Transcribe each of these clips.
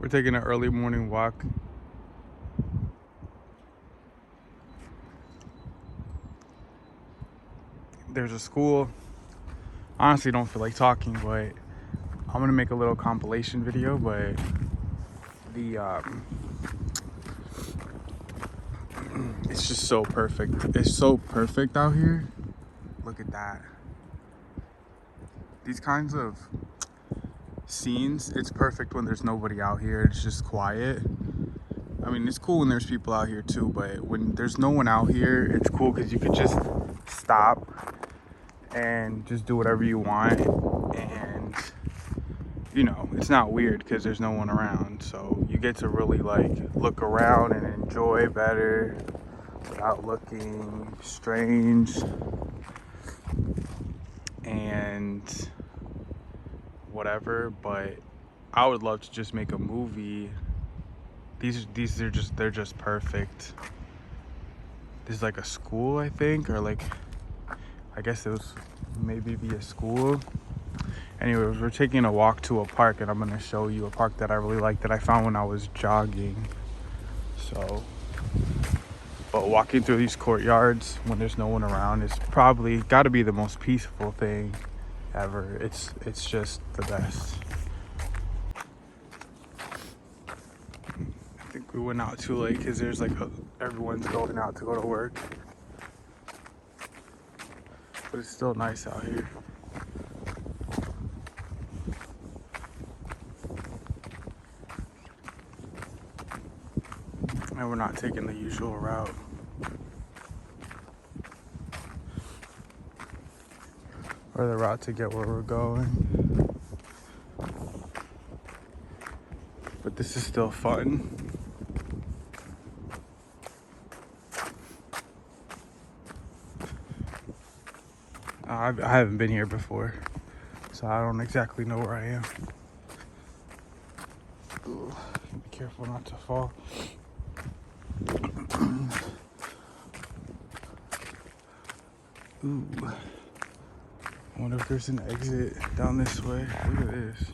We're taking an early morning walk. There's a school. Honestly, don't feel like talking, but I'm gonna make a little compilation video. But the it's just so perfect. It's so perfect out here. Look at that. These kinds of scenes, it's perfect when there's nobody out here. It's just quiet. I mean, it's cool when there's people out here too, but when there's no one out here, it's cool because you could just stop and just do whatever you want. And you know, it's not weird because there's no one around, so you get to really like look around and enjoy better without looking strange and whatever. But I would love to just make a movie. These are just, they're just perfect. This is like a school, I think, or like, I guess it was maybe be a school. Anyways, we're taking a walk to a park, and I'm gonna show you a park that I really like that I found when I was jogging. So, but walking through these courtyards when there's no one around is probably got to be the most peaceful thing ever. It's just the best. I think we went out too late because there's like everyone's going out to go to work, but it's still nice out here. And we're not taking the usual route. Or the route to get where we're going. But this is still fun. I haven't been here before, so I don't exactly know where I am. Ooh, be careful not to fall. Ooh. I wonder if there's an exit down this way. Look at this.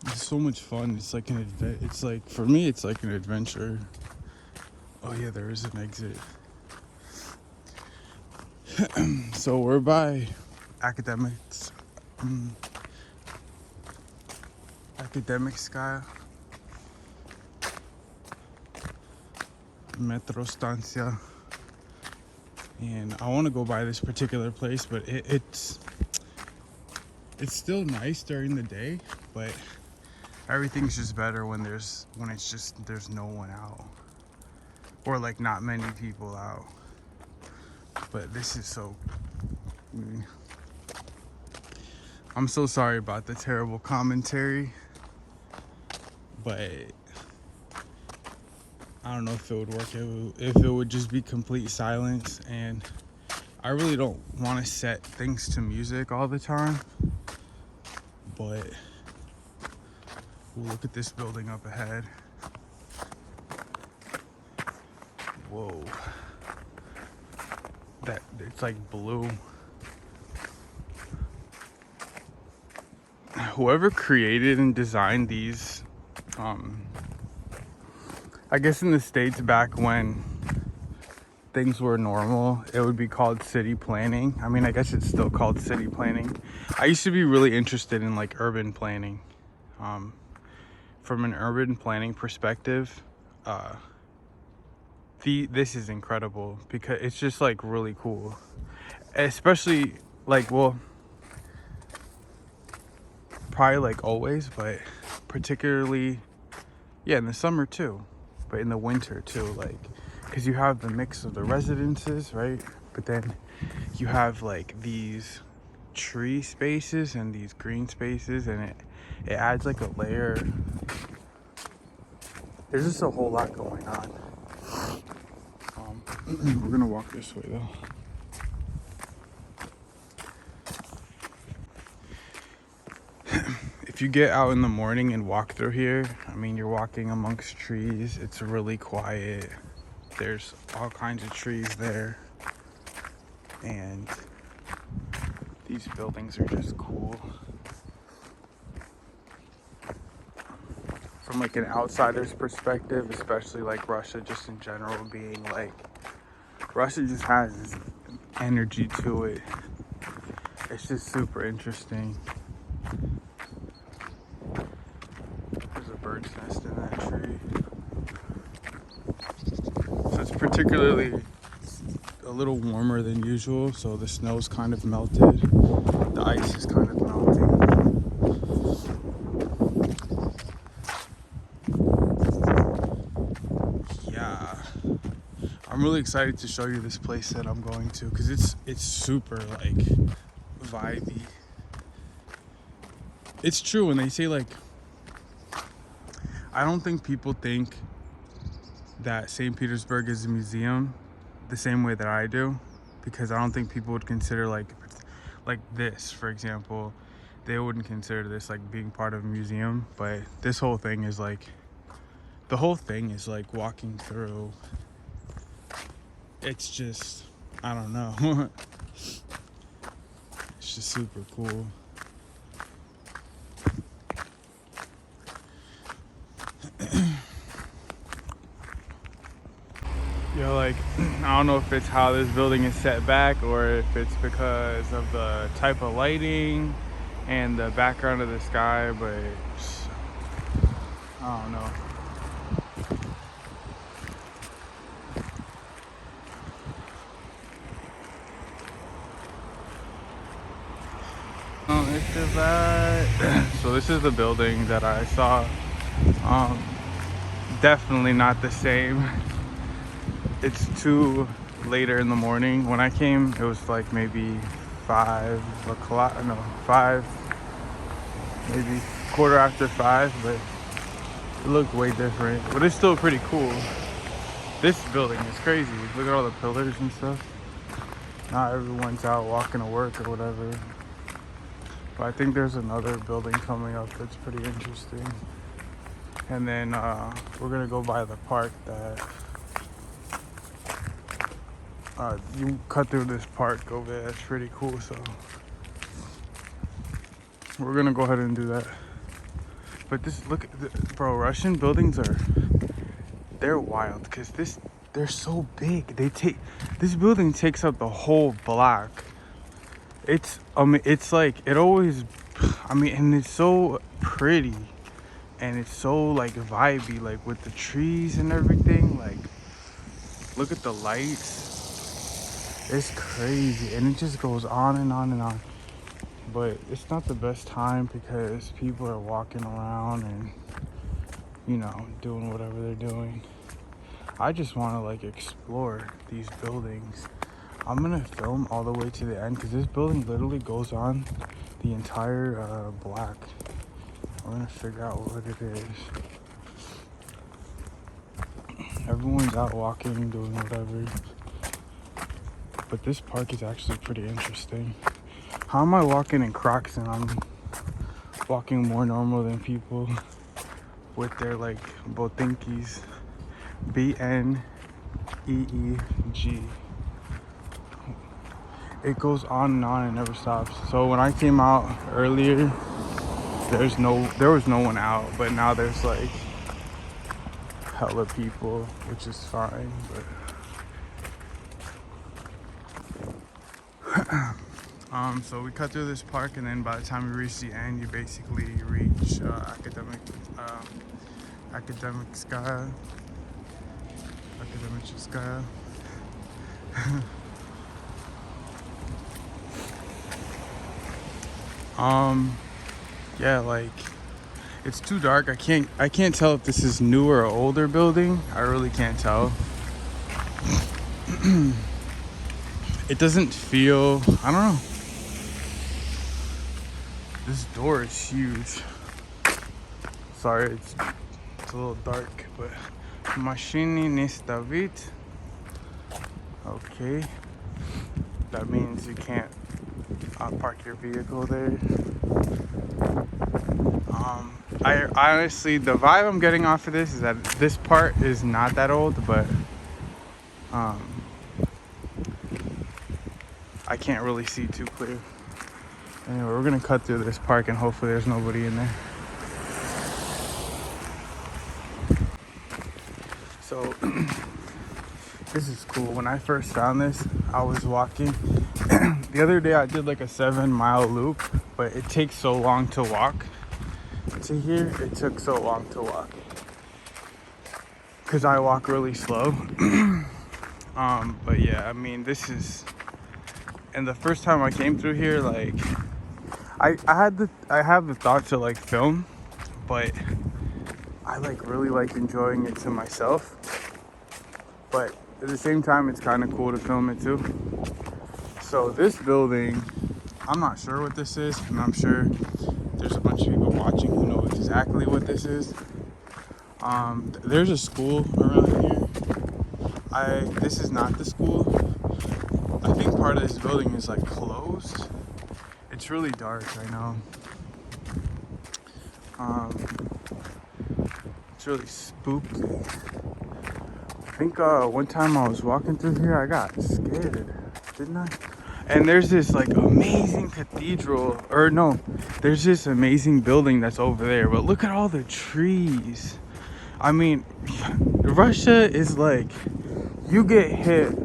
It's so much fun. It's like it's like, for me, it's like an adventure. Oh yeah, there is an exit. So we're by Akademическая, metro stanza, and I want to go by this particular place, but it's still nice during the day, but everything's just better when there's no one out, or like not many people out. But this is so, I'm so sorry about the terrible commentary, but I don't know if it would work if it would just be complete silence. And I really don't want to set things to music all the time, but look at this building up ahead. Whoa, that it's like blue. Whoever created and designed these, I guess in the States back when things were normal, it would be called city planning. I mean, I guess it's still called city planning. I used to be really interested in like urban planning. From an urban planning perspective, this is incredible because it's just like really cool. Especially like, well, probably like always, but particularly, yeah, in the summer too, but in the winter too, like, because you have the mix of the residences, right? But then you have like these tree spaces and these green spaces, and it adds like a layer. There's just a whole lot going on. We're gonna walk this way though. If you get out in the morning and walk through here, I mean, you're walking amongst trees. It's really quiet. There's all kinds of trees there. And These buildings are just cool. From like an outsider's perspective, especially like Russia just in general being like, Russia just has this energy to it. It's just super interesting. There's a bird's nest in that tree. So it's particularly a little warmer than usual, so the snow's kind of melted. The ice is kind of melting. Yeah. I'm really excited to show you this place that I'm going to, because it's super like vibey. It's true when they say like, I don't think people think that St. Petersburg is a museum the same way that I do, because I don't think people would consider like this, for example, they wouldn't consider this like being part of a museum, but this whole thing is like, the whole thing is like walking through. It's just, I don't know. It's just super cool. Yeah, like, I don't know if it's how this building is set back or if it's because of the type of lighting and the background of the sky, but I don't know. So this is the building that I saw. Definitely not the same. It's too later in the morning. When I came, it was like maybe 5 o'clock. No, 5, maybe quarter after 5, but it looked way different. But it's still pretty cool. This building is crazy. Look at all the pillars and stuff. Not everyone's out walking to work or whatever. But I think there's another building coming up that's pretty interesting. And then we're gonna go by the park that you cut through this park over there. It's pretty cool, so we're gonna go ahead and do that. But this, look, bro, Russian buildings they're wild, because they're so big. This building takes up the whole block. It's like, it always, and it's so pretty, and it's so like vibey, like with the trees and everything. Like, look at the lights. It's crazy, and it just goes on and on and on. But it's not the best time because people are walking around and, you know, doing whatever they're doing. I just want to like explore these buildings. I'm gonna film all the way to the end because this building literally goes on the entire block. We're gonna figure out what it is. Everyone's out walking, doing whatever. But this park is actually pretty interesting. How am I walking in Crocs and I'm walking more normal than people with their like botinkis? BNEEG. It goes on and on and never stops. So when I came out earlier, there was no one out, but now there's like hella people, which is fine. But so we cut through this park, and then by the time we reach the end, you basically reach akademическая. Yeah, like, it's too dark. I can't tell if this is newer or older building. I really can't tell. It doesn't feel, I don't know. This door is huge. Sorry, it's a little dark, but машины не ставить. Okay, that means you can't park your vehicle there. I honestly, the vibe I'm getting off of this is that this part is not that old, but I can't really see too clear. Anyway, we're gonna cut through this park and hopefully there's nobody in there. So this is cool. When I first found this, I was walking. The other day I did like a 7-mile loop, but it takes so long to walk to here. It took so long to walk because I walk really slow. But yeah, I mean, this is, and the first time I came through here, like I have the thought to like film, but I like really like enjoying it to myself. But at the same time, it's kind of cool to film it too. So this building, I'm not sure what this is, and I'm sure there's a bunch of people watching who know exactly what this is. There's a school around here. This is not the school. I think part of this building is like closed. It's really dark, I know. It's really spooky. I think one time I was walking through here, I got scared, didn't I? And there's this like amazing cathedral, or no, there's this amazing building that's over there, but look at all the trees. I mean, Russia is like, you get hit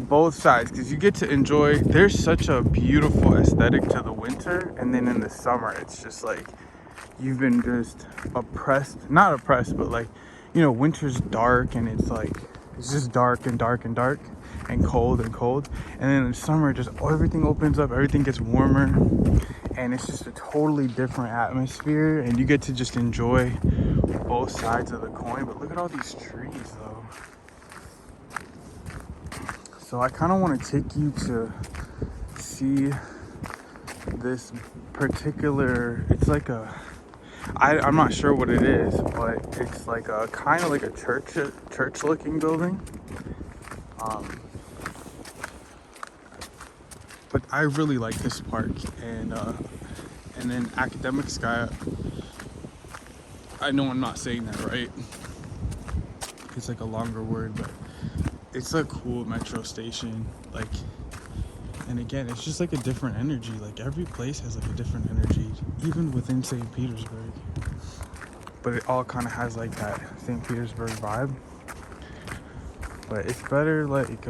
both sides because you get to enjoy, there's such a beautiful aesthetic to the winter, and then in the summer it's just like you've been just oppressed, not oppressed, but like, you know, winter's dark and it's like, it's just dark and dark and dark and cold, and then in the summer just everything opens up, everything gets warmer, and it's just a totally different atmosphere, and you get to just enjoy both sides of the coin. But look at all these trees though. So I kind of want to take you to see this particular, it's like a, I'm not sure what it is, but it's like a kind of like a church looking building. But I really like this park, and then Akademическая. I know I'm not saying that right. It's like a longer word, but it's a cool metro station. Like, and again, it's just like a different energy. Like every place has like a different energy, even within St. Petersburg. But it all kind of has like that St. Petersburg vibe. But it's better like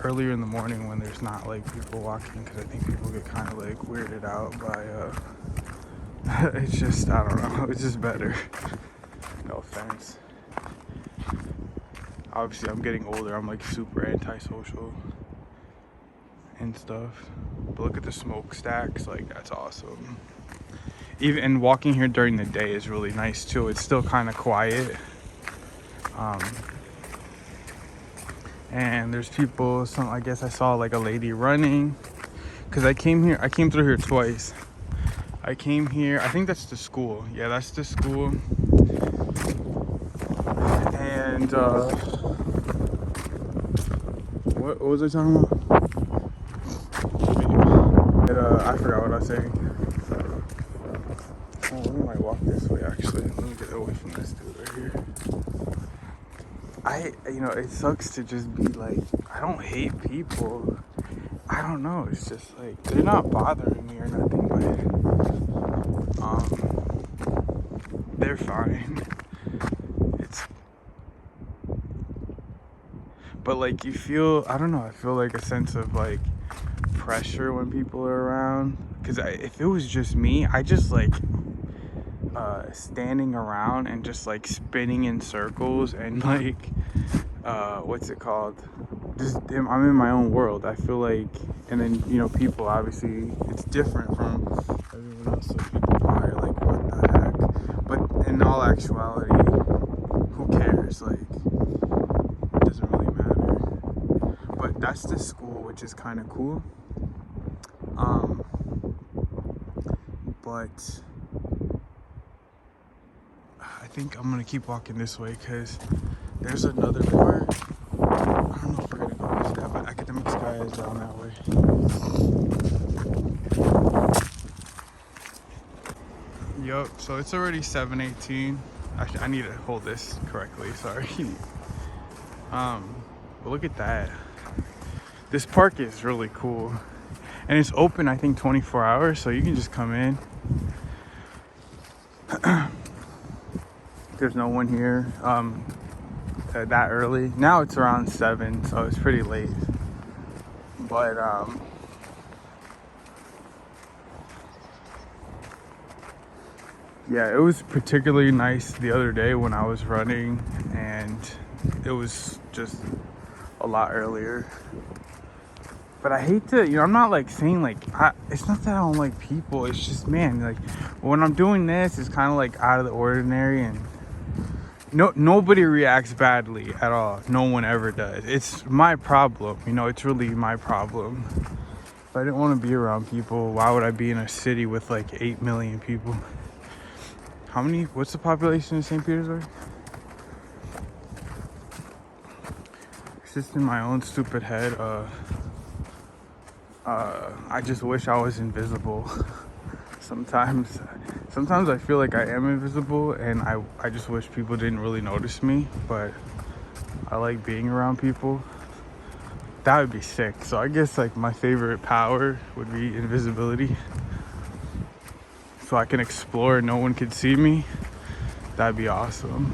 earlier in the morning when there's not like people walking, because I think people get kind of like weirded out by it's just, I don't know, it's just better. No offense. Obviously I'm getting older, I'm like super antisocial and stuff, but look at the smokestacks, like that's awesome. Even, and walking here during the day is really nice too. It's still kind of quiet, and there's people. I guess I saw like a lady running, because I came through here twice. I came here, I think that's the school. Yeah, that's the school. And what was I talking about? I forgot what I was saying. Oh, we might walk this way actually. Let me get away from this dude right here. You know, it sucks to just be like, I don't hate people. I don't know, it's just like, they're not bothering me or nothing, but they're fine. But like you feel, I don't know, I feel like a sense of like pressure when people are around, because if it was just me, I just like standing around and just like spinning in circles and like what's it called, just I'm in my own world, I feel like. And then, you know, people, obviously it's different from everyone else, so people are like, what the heck, but in all actuality, who cares, like it doesn't really matter. But that's the school, which is kind of cool. But I think I'm gonna keep walking this way because there's another part. I don't know if we're gonna go with that, but Akademическая is down that way. Yup, so it's already 7:18. Actually, I need to hold this correctly, sorry. But look at that. This park is really cool. And it's open, I think, 24 hours, so you can just come in. There's no one here that early. Now it's around 7, so it's pretty late. But yeah, it was particularly nice the other day when I was running, and it was just a lot earlier. But I hate to, I'm not like saying like, it's not that I don't like people. It's just, man, like when I'm doing this, it's kind of like out of the ordinary, and nobody reacts badly at all. No one ever does. It's my problem, it's really my problem. If I didn't want to be around people, why would I be in a city with like 8 million people? What's the population in St. Petersburg? It's just in my own stupid head. I just wish I was invisible. Sometimes I feel like I am invisible, and I just wish people didn't really notice me, but I like being around people. That would be sick. So I guess like my favorite power would be invisibility. So I can explore and no one can see me. That'd be awesome.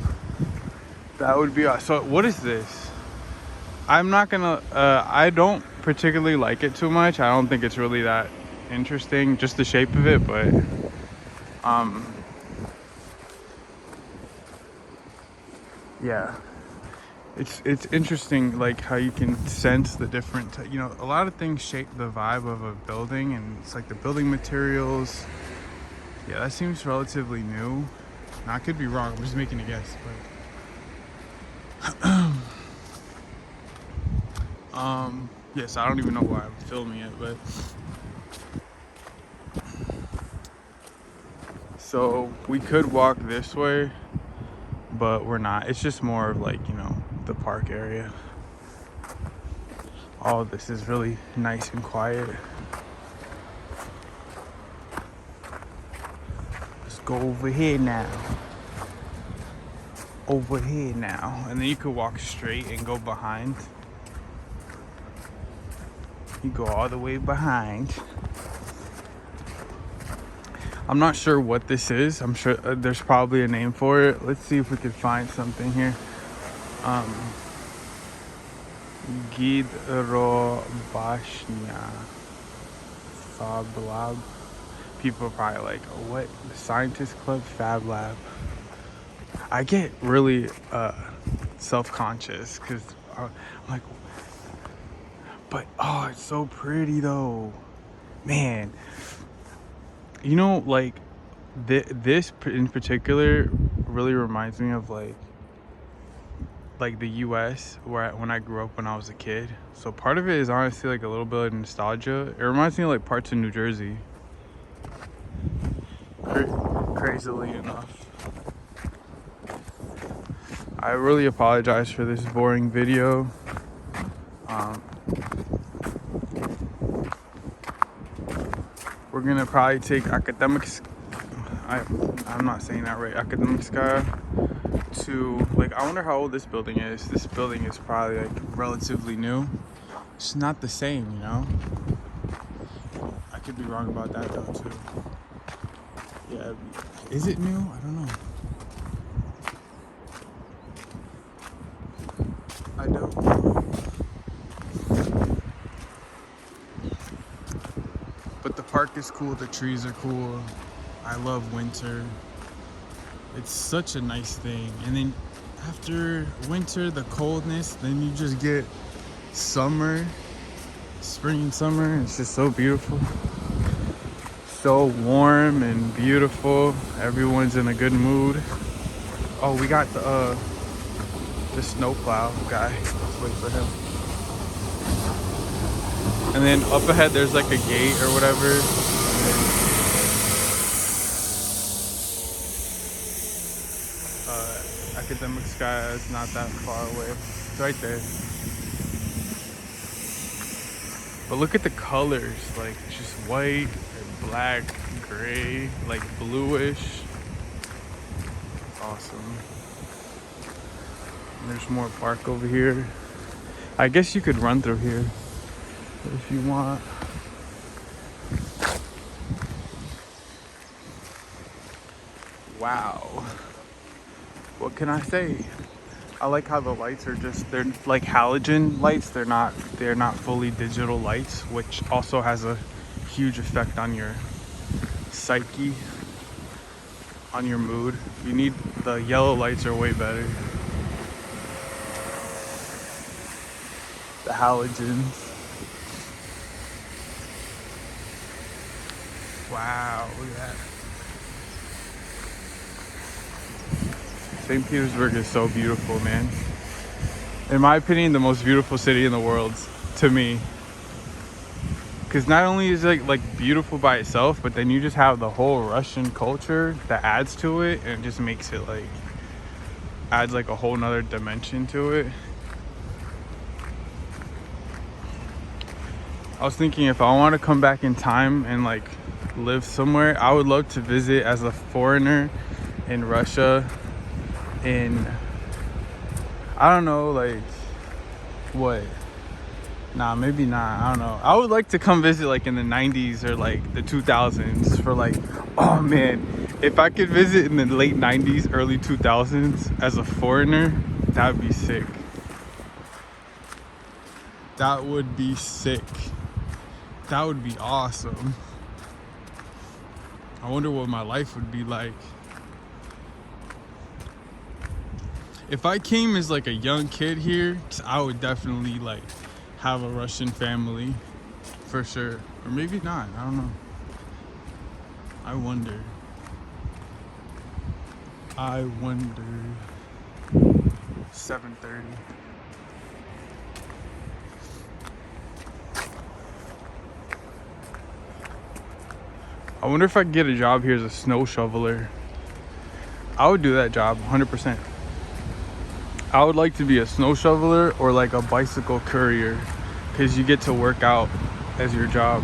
That would be awesome. So what is this? I'm not gonna, I don't particularly like it too much. I don't think it's really that interesting, just the shape of it, but yeah, it's interesting, like how you can sense the different, a lot of things shape the vibe of a building, and it's like the building materials. Yeah, that seems relatively new. Now, I could be wrong, I'm just making a guess, but yes, I don't even know why I'm filming it, but so we could walk this way, but we're not. It's just more of like, the park area. All of this is really nice and quiet. Let's go over here now. Over here now. And then you could walk straight and go behind. You go all the way behind. I'm not sure what this is. I'm sure there's probably a name for it. Let's see if we can find something here. Gidrobashnia Fab Lab. People are probably like, oh, what? The Scientist Club Fab Lab. I get really self-conscious because I'm like, but oh, it's so pretty though, man. Like this in particular really reminds me of like the US, when I grew up when I was a kid. So part of it is honestly like a little bit of nostalgia. It reminds me of like parts of New Jersey. Crazily enough. I really apologize for this boring video. We're gonna probably take academics. I'm not saying that right. Akademiska to like. I wonder how old this building is. This building is probably like relatively new. It's not the same, I could be wrong about that though too. Yeah, is it new? I don't know. I don't know. But the park is cool, the trees are cool. I love winter. It's such a nice thing. And then after winter, the coldness, then you just get summer, spring and summer. It's just so beautiful. So warm and beautiful. Everyone's in a good mood. Oh, we got the snowplow guy. Let's wait for him. And then up ahead, there's like a gate or whatever. Akademiska is not that far away. It's right there. But look at the colors. Like, it's just white, black, gray, like bluish. Awesome. And there's more park over here. I guess you could run through here if you want. Wow. What can I say? I like how the lights are just, they're like halogen lights. They're not fully digital lights, which also has a huge effect on your psyche, on your mood. You need, the yellow lights are way better. The halogens. Wow, look at that. St. Petersburg is so beautiful, man. In my opinion, the most beautiful city in the world to me. Because not only is it like beautiful by itself, but then you just have the whole Russian culture that adds to it, and it just makes it like, adds like a whole nother dimension to it. I was thinking if I want to come back in time and like live somewhere, I would love to visit as a foreigner in Russia in, I don't know, like what, nah, maybe not, I don't know. I would like to come visit like in the 90s or like the 2000s for like, oh man, if I could visit in the late 90s, early 2000s as a foreigner, that would be sick. That would be sick. That would be awesome. I wonder what my life would be like. If I came as like a young kid here, I would definitely like have a Russian family for sure. Or maybe not, I don't know. I wonder. 7:30. I wonder if I could get a job here as a snow shoveler. I would do that job 100%. I would like to be a snow shoveler or like a bicycle courier, because you get to work out as your job.